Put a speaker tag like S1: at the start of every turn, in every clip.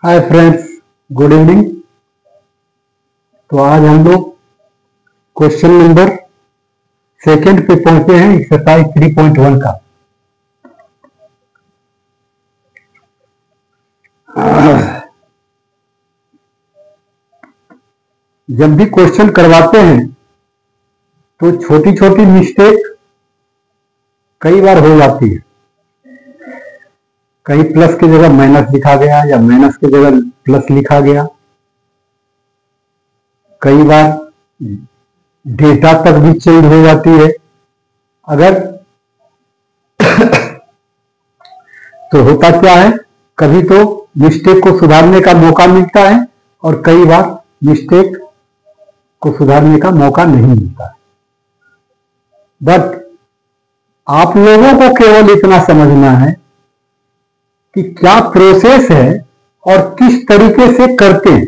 S1: Hi friends, good evening. तो आज हम लोग क्वेश्चन नंबर सेकंड पे पहुंचे हैं एक्सरसाइज 3.1 का। जब भी क्वेश्चन करवाते हैं तो छोटी छोटी मिस्टेक कई बार हो जाती है। कहीं प्लस की जगह माइनस लिखा गया या माइनस की जगह प्लस लिखा गया। कई बार डेटा तक भी चेंज हो जाती है। अगर तो होता क्या है, कभी तो मिस्टेक को सुधारने का मौका मिलता है और कई बार मिस्टेक को सुधारने का मौका नहीं मिलता है। बट आप लोगों को केवल इतना समझना है कि क्या प्रोसेस है और किस तरीके से करते हैं,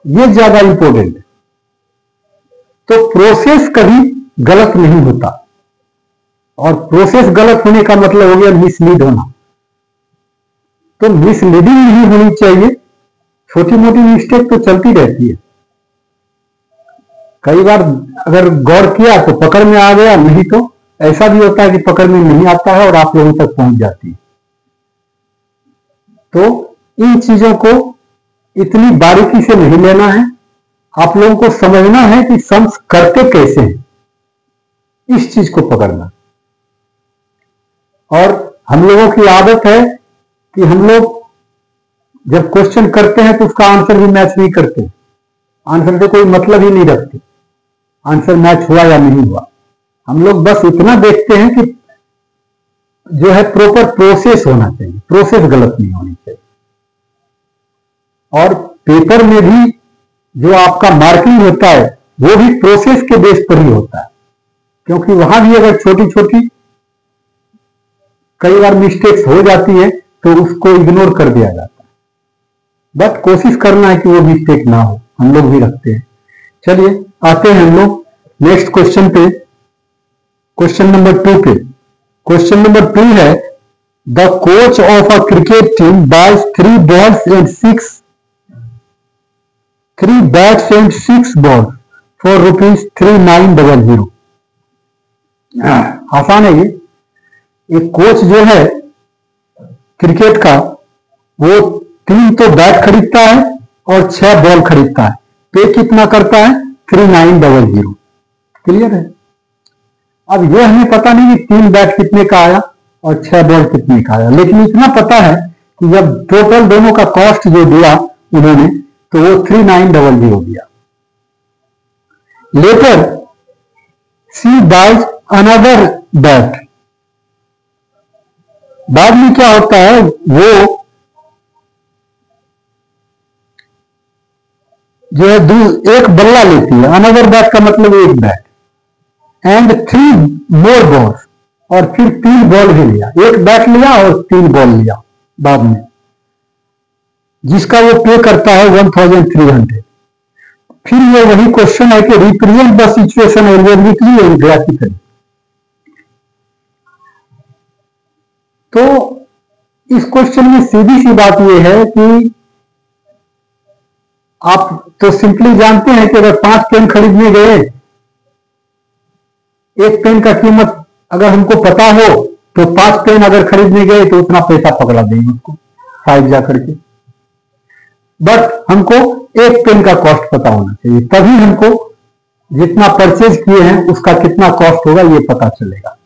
S1: ये ज्यादा इंपॉर्टेंट है। तो प्रोसेस कभी गलत नहीं होता, और प्रोसेस गलत होने का मतलब हो गया मिसलीड होना। तो मिसलीडिंग नहीं होनी चाहिए। छोटी मोटी मिस्टेक तो चलती रहती है। कई बार अगर गौर किया तो पकड़ में आ गया, नहीं तो ऐसा भी होता है कि पकड़ में नहीं आता है और आप लोगों तक पहुंच जाती है। तो इन चीजों को इतनी बारीकी से नहीं लेना है। आप लोगों को समझना है कि सम्स करते कैसे हैं, इस चीज को पकड़ना। और हम लोगों की आदत है कि हम लोग जब क्वेश्चन करते हैं तो उसका आंसर भी मैच नहीं करते। आंसर से कोई मतलब ही नहीं रखते, आंसर मैच हुआ या नहीं हुआ। हम लोग बस इतना देखते हैं कि जो है प्रॉपर प्रोसेस होना चाहिए, प्रोसेस गलत नहीं होनी चाहिए। और पेपर में भी जो आपका मार्किंग होता है वो भी प्रोसेस के बेस पर ही होता है, क्योंकि वहां भी अगर छोटी छोटी कई बार मिस्टेक्स हो जाती है तो उसको इग्नोर कर दिया जाता है। बट कोशिश करना है कि वो मिस्टेक ना हो, हम लोग भी रखते हैं। चलिए आते हैं हम लोग नेक्स्ट क्वेश्चन पे, क्वेश्चन नंबर 2 पे। क्वेश्चन नंबर 2 है, the coach of a cricket team buys 3 balls and 3 bats and 6 balls for ₹3900। आसान है ये। एक कोच जो है क्रिकेट का, वो 3 तो बैट खरीदता है और 6 बॉल खरीदता है। पे कितना करता है? 3900। क्लियर है। अब यह हमें पता नहीं कि 3 बैट कितने का आया और 6 बॉल कितने का आया, लेकिन इतना पता है कि जब टोटल दोनों का कॉस्ट जो दिया उन्होंने, तो वो 3900 दिया। लेटर सी बाइज अनदर बैट। बाद में क्या होता है, वो जो है एक बल्ला लेती है। अनदर बैट का मतलब एक बैट, एंड 3 more balls, और फिर 3 बॉल भी लिया। एक बैट लिया और 3 बॉल लिया बाद में, जिसका वो पे करता है 1300। फिर ये वही क्वेश्चन है कि represent the situation algebraically and graphically. तो इस क्वेश्चन में सीधी सी बात यह है कि आप तो सिंपली जानते हैं कि अगर 5 पेन खरीदने गए, एक पेन का कीमत अगर हमको पता हो तो 5 पेन अगर खरीदने गए तो उतना पैसा पकड़ा देंगे उसको 5 जाकर के। बट हमको एक पेन का कॉस्ट पता होना चाहिए, तभी हमको जितना परचेज किए हैं उसका कितना कॉस्ट होगा ये पता चलेगा।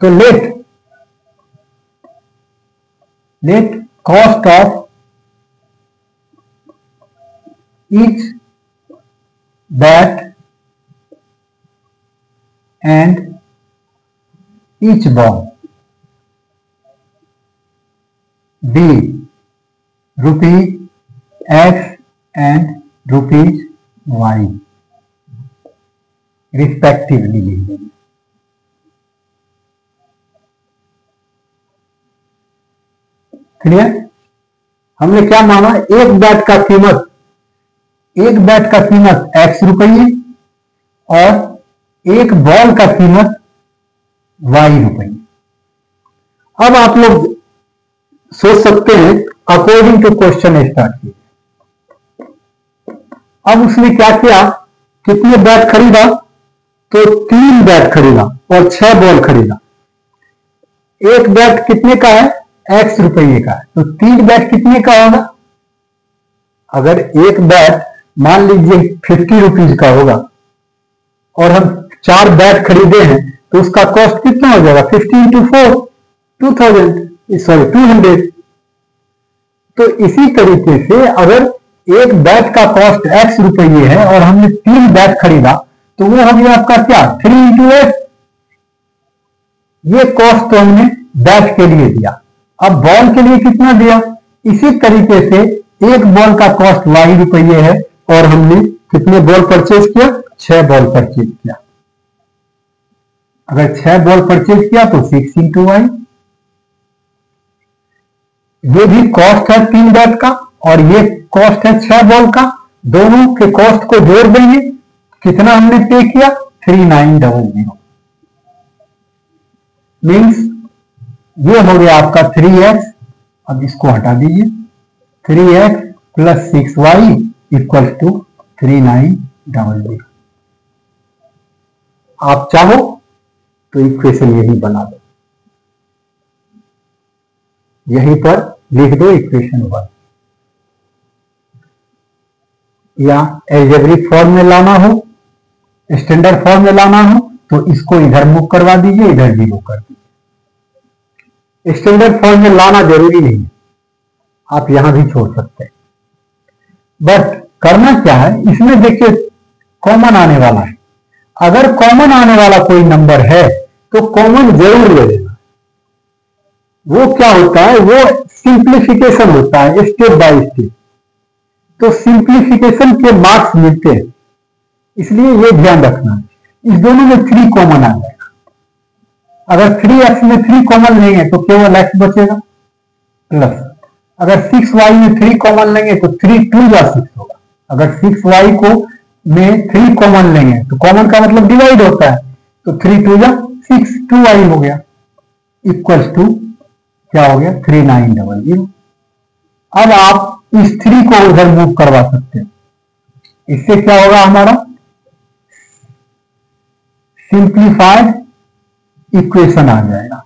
S1: तो let cost of each bat and each ball be ₹X and ₹Y respectively। Clear. हमने क्या माना, एक बैट का कीमत X रुपये और एक बॉल का कीमत ₹Y। अब आप लोग सोच सकते हैं अकॉर्डिंग टू क्वेश्चन स्टार्ट किए। अब उसने क्या किया, कितने बैट खरीदा, तो 3 बैट खरीदा और 6 बॉल खरीदा। एक बैट कितने का है, x रुपये का है, तो 3 बैट कितने का होगा। अगर एक बैट मान लीजिए 50 रुपीज का होगा और हम 4 बैट खरीदे हैं, तो उसका कॉस्ट कितना हो जाएगा, 50 into 4 200। तो इसी तरीके से अगर एक बैट का कॉस्ट x रुपये है और हमने 3 बैट खरीदा, तो वो हो गया आपका क्या, 3 into x। ये कॉस्ट तो हमने बैट के लिए दिया। अब बॉल के लिए कितना दिया, इसी तरीके से एक बॉल का कॉस्ट y रुपये है और हमने कितने बॉल परचेज किया, 6 बॉल परचेज किया। अगर 6 बॉल परचेज किया तो 6 into y। ये भी कॉस्ट है 3 बैट का और ये कॉस्ट है 6 बॉल का। दोनों के कॉस्ट को जोड़ देंगे, कितना हमने पे किया, 3900। मीन्स ये हो गया आपका 3x। अब इसको हटा दीजिए, 3x + 6y = 3900। आप चाहो तो इक्वेशन यही बना दो, यहीं पर लिख दो इक्वेशन 1। या एल्जेब्रिक फॉर्म में लाना हो, स्टैंडर्ड फॉर्म में लाना हो, तो इसको इधर मूव करवा दीजिए, इधर 0 कर दीजिए। स्टैंडर्ड फॉर्म में लाना जरूरी नहीं है, आप यहां भी छोड़ सकते हैं। बट करना क्या है, इसमें देखिए कॉमन आने वाला है। अगर कॉमन आने वाला कोई नंबर है तो कॉमन जरूर ले लेना। वो क्या होता है, वो सिंप्लीफिकेशन होता है स्टेप बाय स्टेप। तो सिंप्लीफिकेशन के मार्क्स मिलते हैं, इसलिए ये ध्यान रखना। इस दोनों में 3 कॉमन आ जाएगा। अगर 3x में 3 कॉमन लेंगे तो केवल x बचेगा, प्लस अगर 6y में 3 कॉमन लेंगे तो 3 2 जा 6 होगा। अगर 6y को में 3 कॉमन लेंगे तो कॉमन का मतलब डिवाइड होता है, तो 3 2 जा 6, 2y हो गया, इक्वल्स टू क्या हो गया, 3900। अब आप इस 3 को उधर मूव करवा सकते हैं। इससे क्या होगा, हमारा सिंप्लीफाइड इक्वेशन आ जाएगा।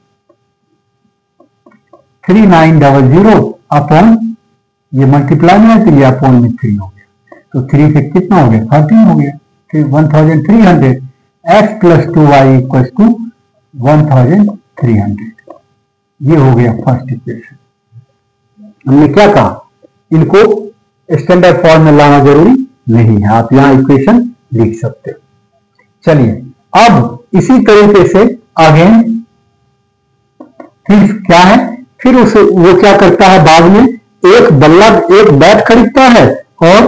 S1: 3900 अपॉन ये मल्टीप्लाई में है तो ये अपॉन में 3 हो गया, तो 3 से कितना हो गया, 13 हो गया। फिर 1300 x + 2y = 1300। ये हो गया फर्स्ट इक्वेशन। हमने क्या कहा, इनको स्टैंडर्ड फॉर्म में लाना जरूरी नहीं है, आप यहां इक्वेशन लिख सकते हो। चलिए अब इसी तरीके से आगे फिर क्या है, फिर उसे वो क्या करता है, बाद में एक बैट खरीदता है और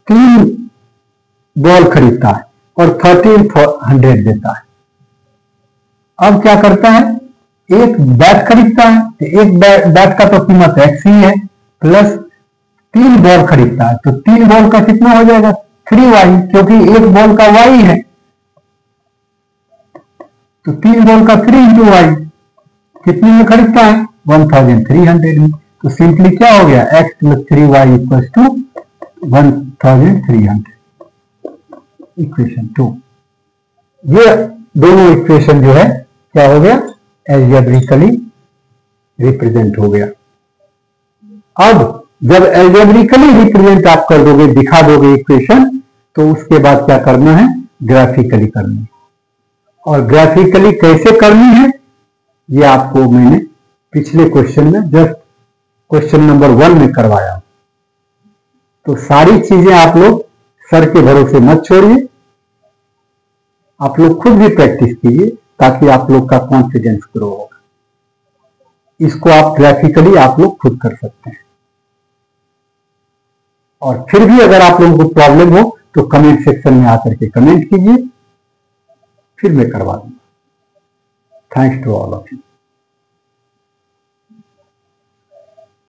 S1: 3 बॉल खरीदता है और 1300 देता है। अब क्या करता है, एक बैट खरीदता है तो एक बैट का तो कीमत x ही है, प्लस 3 बॉल खरीदता है तो 3 बॉल का कितना हो जाएगा, 3y, क्योंकि एक बॉल का y है, तो 3 बॉल का 3 into y कितने में खरीदता है, 1300 में। तो सिंपली क्या हो गया, x + 3y = 1300। इक्वेशन 2। ये दोनों इक्वेशन जो है क्या हो गया, एल्जेब्रिकली रिप्रेजेंट हो गया। अब जब एल्जेब्रिकली रिप्रेजेंट आप कर दोगे, दिखा दोगे इक्वेशन, तो उसके बाद क्या करना है, ग्राफिकली करनी है। और ग्राफिकली कैसे करनी है, ये आपको मैंने पिछले क्वेश्चन में जस्ट क्वेश्चन नंबर 1 में करवाया। तो सारी चीजें आप लोग सर के भरोसे मत छोड़िए, आप लोग खुद भी प्रैक्टिस कीजिए ताकि आप लोग का कॉन्फिडेंस ग्रो होगा। इसको आप ग्राफिकली आप लोग खुद कर सकते हैं। और फिर भी अगर आप लोगों को प्रॉब्लम हो तो कमेंट सेक्शन में आकर के कमेंट कीजिए, फिर मैं करवा दूंगा। Thanks to all of you.